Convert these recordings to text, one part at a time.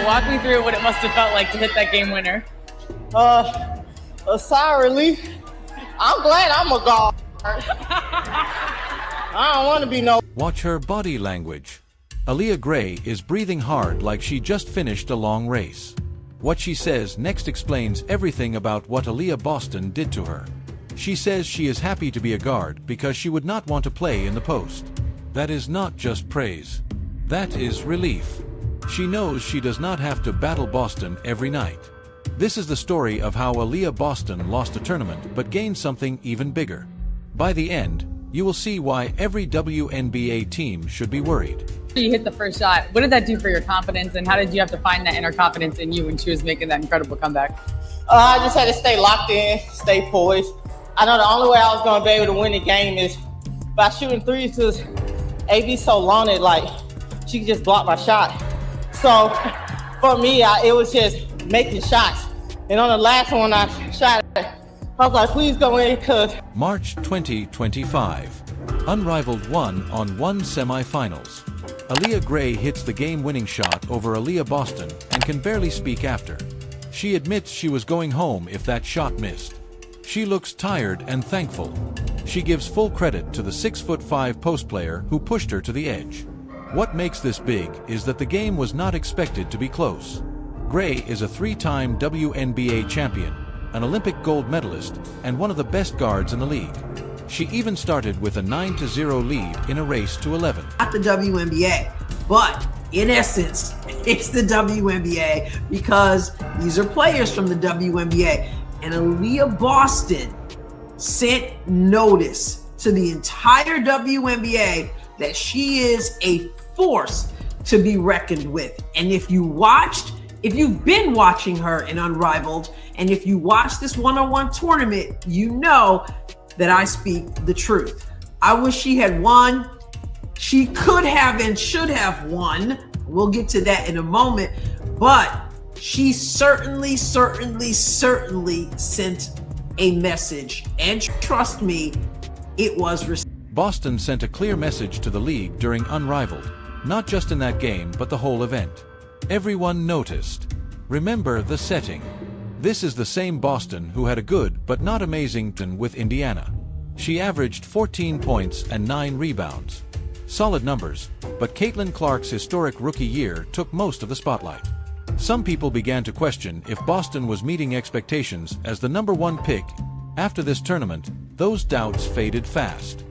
Walk me through what it must have felt like to hit that game winner. A sigh of relief. I'm glad I'm a guard. I don't want to be no. Watch her body language. Aliyah Gray is breathing hard like she just finished a long race. What she says next explains everything about what Aliyah Boston did to her. She says she is happy to be a guard because she would not want to play in the post. That is not just praise. That is relief. She knows she does not have to battle Boston every night. This is the story of how Aliyah Boston lost a tournament but gained something even bigger. By the end, you will see why every WNBA team should be worried. You hit the first shot. What did that do for your confidence, and how did you have to find that inner confidence in you when she was making that incredible comeback? I just had to stay locked in, stay poised. I know the only way I was going to be able to win the game is by shooting threes because AB so long that like she could just block my shot. So for me, it was just making shots. And on the last one I shot, I was like, please go in because. March 2025. Unrivaled 1-on-1 semifinals. Aliyah Gray hits the game-winning shot over Aliyah Boston and can barely speak after. She admits she was going home if that shot missed. She looks tired and thankful. She gives full credit to the 6'5" post player who pushed her to the edge. What makes this big is that the game was not expected to be close. Gray is a 3-time WNBA champion, an Olympic gold medalist, and one of the best guards in the league. She even started with a 9-0 lead in a race to 11. Not the WNBA, but in essence, it's the WNBA because these are players from the WNBA. And Aliyah Boston sent notice to the entire WNBA that she is a force to be reckoned with. And if you've been watching her in Unrivaled, and if you watch this one-on-one tournament, you know that I speak the truth. I wish she had won. She could have and should have won. We'll get to that in a moment. But she certainly sent a message. And trust me, it was received. Boston sent a clear message to the league during Unrivaled, not just in that game, but the whole event. Everyone noticed. Remember the setting. This is the same Boston who had a good but not amazing season with Indiana. She averaged 14 points and 9 rebounds. Solid numbers, but Caitlin Clark's historic rookie year took most of the spotlight. Some people began to question if Boston was meeting expectations as the #1 pick. After this tournament, those doubts faded fast.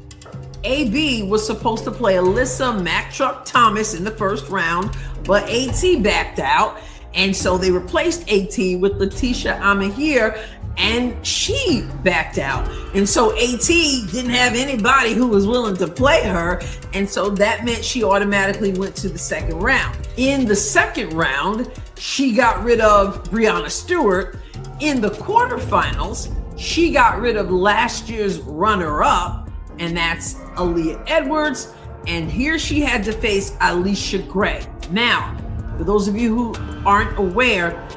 AB was supposed to play Alyssa Mack Truck Thomas in the first round, but AT backed out. And so they replaced AT with Letitia Amahir, and she backed out. And so AT didn't have anybody who was willing to play her. And so that meant she automatically went to the second round. In the second round, she got rid of Breanna Stewart. In the quarterfinals, she got rid of last year's runner-up, and that's Aaliyah Edwards. And here she had to face Aliyah Gray. Now, for those of you who aren't aware,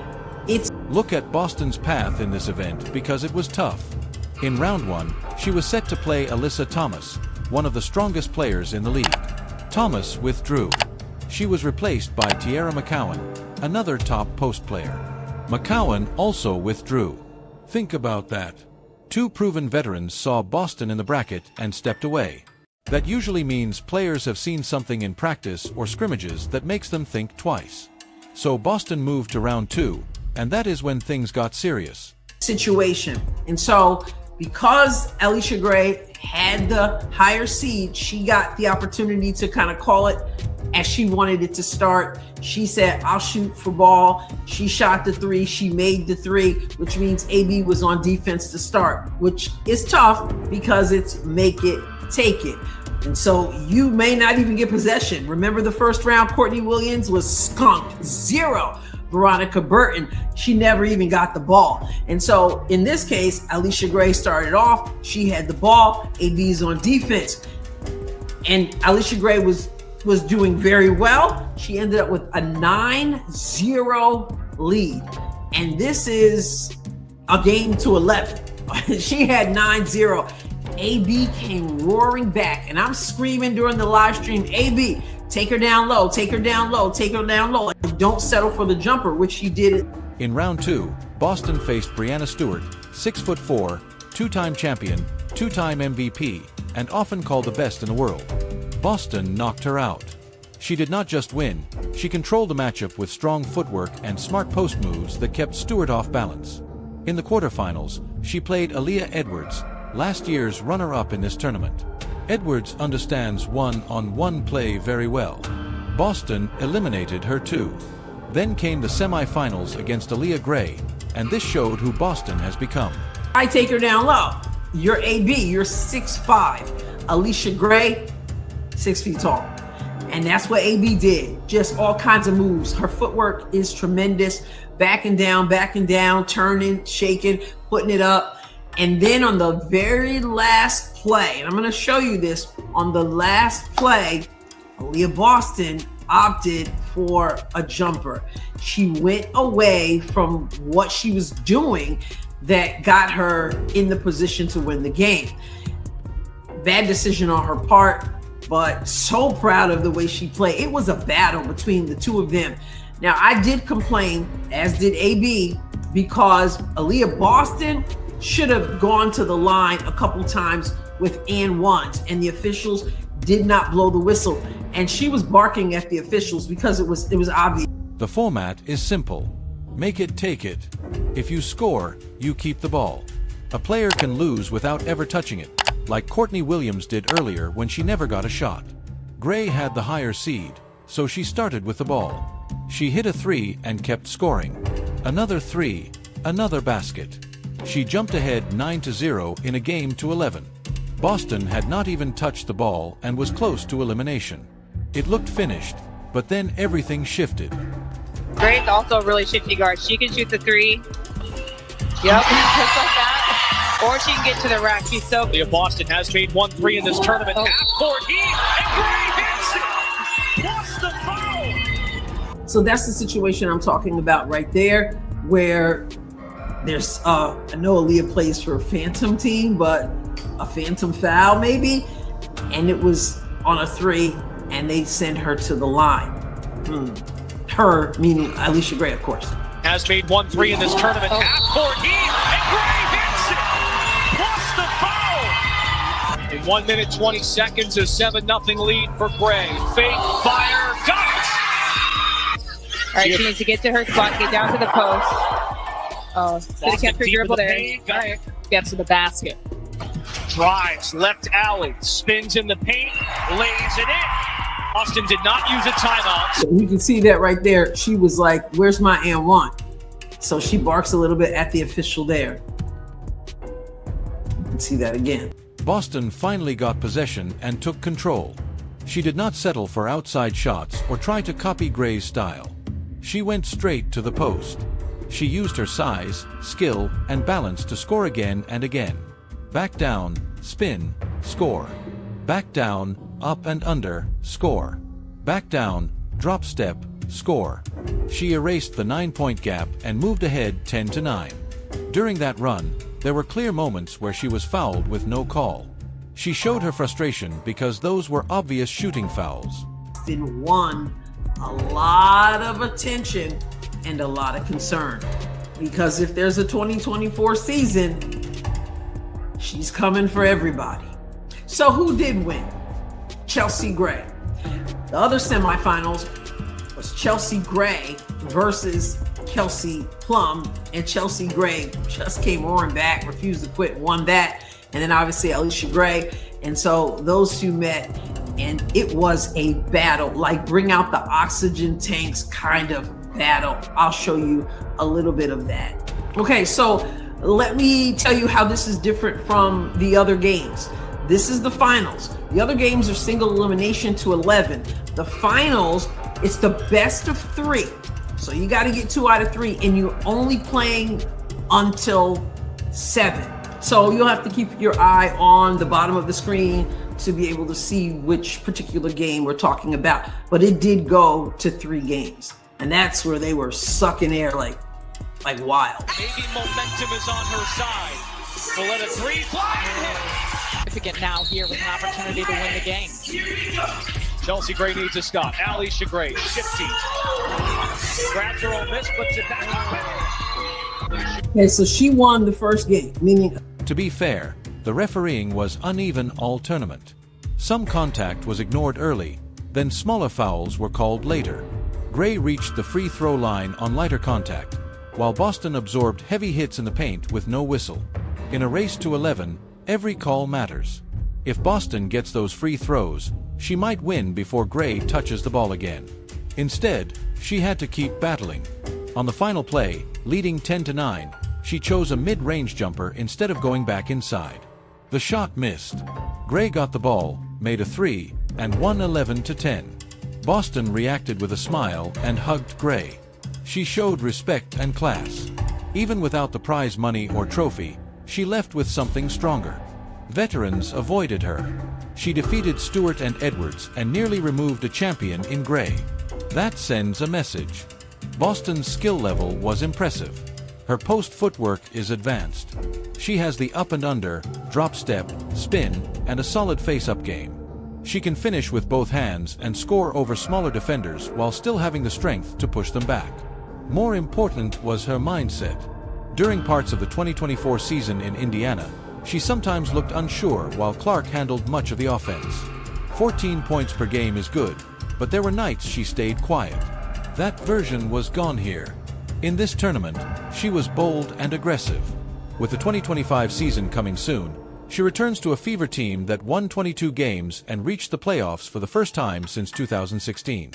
Look at Boston's path in this event because it was tough. In round 1, she was set to play Alyssa Thomas, one of the strongest players in the league. Thomas withdrew. She was replaced by Tiara McCowan, another top post player. McCowan also withdrew. Think about that. 2 proven veterans saw Boston in the bracket and stepped away. That usually means players have seen something in practice or scrimmages that makes them think twice. So Boston moved to round 2, and that is when things got serious. Situation. And so because Aliyah Gray had the higher seed, she got the opportunity to kind of call it as she wanted it to start. She said, I'll shoot for ball. She shot the 3, she made the 3, which means AB was on defense to start, which is tough because it's make it, take it. And so you may not even get possession. Remember the first round, Courtney Williams was skunked, 0. Veronica Burton, she never even got the ball. And so in this case, Aliyah Gray started off, she had the ball, AB's on defense. And Aliyah Gray was doing very well. She ended up with a 9-0 lead. And this is a game to 11. She had 9-0. AB came roaring back, and I'm screaming during the live stream, AB, Take her down low, take her down low, take her down low. Don't settle for the jumper, which she did. In round 2, Boston faced Brianna Stewart, 6'4", two-time champion, two-time MVP, and often called the best in the world. Boston knocked her out. She did not just win, she controlled the matchup with strong footwork and smart post moves that kept Stewart off balance. In the quarterfinals, she played Aliyah Edwards, last year's runner-up in this tournament. Edwards understands one-on-one play very well. Boston eliminated her too. Then came the semifinals against Aliyah Gray, and this showed who Boston has become. I take her down low. You're AB, you're 6'5". Aliyah Gray, 6 feet tall. And that's what AB did. Just all kinds of moves. Her footwork is tremendous. Backing down, turning, shaking, putting it up. And then on the very last play, and I'm going to show you this, on the last play, Aliyah Boston opted for a jumper. She went away from what she was doing that got her in the position to win the game. Bad decision on her part, but so proud of the way she played. It was a battle between the two of them. Now, I did complain, as did AB, because Aliyah Boston should have gone to the line a couple times with and ones, and the officials did not blow the whistle. And she was barking at the officials because it was obvious. The format is simple. Make it, take it. If you score, you keep the ball. A player can lose without ever touching it, like Courtney Williams did earlier when she never got a shot. Gray had the higher seed, so she started with the ball. She hit a 3 and kept scoring. Another 3, another basket. She jumped ahead 9-0 in a game to 11. Boston had not even touched the ball and was close to elimination. It looked finished, but then everything shifted. Gray's also a really shifty guard. She can shoot the 3. Yep, just like that. Or she can get to the rack. She's so. Aliyah Boston has made 1 3 in this tournament. Half-court heat, and Gray hits it. What's the foul? So that's the situation I'm talking about right there, where there's, I know Aliyah plays for a phantom team, but a phantom foul maybe, and it was on a 3, and they send her to the line. Her, meaning Aliyah Gray, of course. Has made 1 3 in this tournament. Half-court heat, and Gray hits it. What's the foul? In 1 minute 20 seconds, a 7-0 lead for Gray. Fake, fire, got it. All right, she needs to get to her spot, get down to the post. Oh, should have kept her dribble there. All right, gets to the basket. Drives, left alley, spins in the paint, lays it in. Boston did not use a timeout. You can see that right there. She was like, where's my and one? So she barks a little bit at the official there. You can see that again. Boston finally got possession and took control. She did not settle for outside shots or try to copy Gray's style. She went straight to the post. She used her size, skill, and balance to score again and again. Back down, spin, score. Back down, up and under, score. Back down, drop step, score. She erased the 9-point gap and moved ahead 10-9. During that run, there were clear moments where she was fouled with no call. She showed her frustration because those were obvious shooting fouls. Boston won a lot of attention and a lot of concern, because if there's a 2024 season, she's coming for everybody. So who did win? Chelsea Gray. The other semifinals was Chelsea Gray versus Kelsey Plum, and Chelsea Gray just came roaring back, refused to quit, won that, and then obviously Aliyah Gray. And so those two met, and it was a battle, like bring out the oxygen tanks kind of battle. I'll show you a little bit of that. Okay, so let me tell you how this is different from the other games. This is the finals. The other games are single elimination to 11. The finals, it's the best of 3. So you got to get 2 out of 3, and you're only playing until 7. So you'll have to keep your eye on the bottom of the screen to be able to see which particular game we're talking about. But it did go to 3 games, and that's where they were sucking air like wild. Maybe momentum is on her side. We'll let a 3 fly and hit. Significant now here with an opportunity to win the game. Chelsea Gray needs a stop. Aliyah Gray, shifty. Grabs her own miss, puts it back. Okay, so she won the first game, meaning To be fair, the refereeing was uneven all tournament. Some contact was ignored early, then smaller fouls were called later. Gray reached the free throw line on lighter contact, while Boston absorbed heavy hits in the paint with no whistle. In a race to 11, every call matters. If Boston gets those free throws, she might win before Gray touches the ball again. Instead, she had to keep battling. On the final play, leading 10-9, she chose a mid-range jumper instead of going back inside. The shot missed. Gray got the ball, made a three, and won 11-10. Boston reacted with a smile and hugged Gray. She showed respect and class. Even without the prize money or trophy, she left with something stronger. Veterans avoided her. She defeated Stewart and Edwards and nearly removed a champion in Gray. That sends a message. Boston's skill level was impressive. Her post footwork is advanced. She has the up and under, drop step, spin, and a solid face-up game. She can finish with both hands and score over smaller defenders while still having the strength to push them back. More important was her mindset. During parts of the 2024 season in Indiana, she sometimes looked unsure while Clark handled much of the offense. 14 points per game is good, but there were nights she stayed quiet. That version was gone here. In this tournament, she was bold and aggressive. With the 2025 season coming soon, she returns to a fever team that won 22 games and reached the playoffs for the first time since 2016.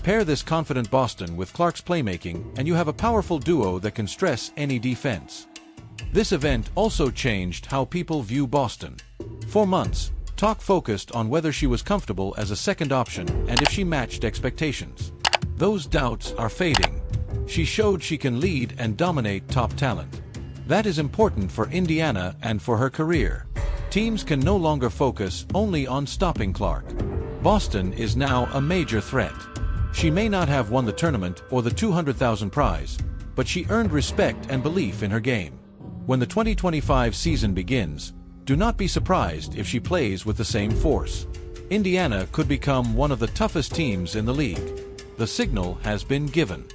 Pair this confident Boston with Clark's playmaking and you have a powerful duo that can stress any defense. This event also changed how people view Boston. For months, talk focused on whether she was comfortable as a second option and if she matched expectations. Those doubts are fading. She showed she can lead and dominate top talent. That is important for Indiana and for her career. Teams can no longer focus only on stopping Clark. Boston is now a major threat. She may not have won the tournament or the $200,000 prize, but she earned respect and belief in her game. When the 2025 season begins, do not be surprised if she plays with the same force. Indiana could become one of the toughest teams in the league. The signal has been given.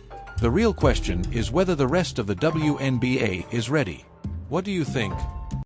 The real question is whether the rest of the WNBA is ready. What do you think?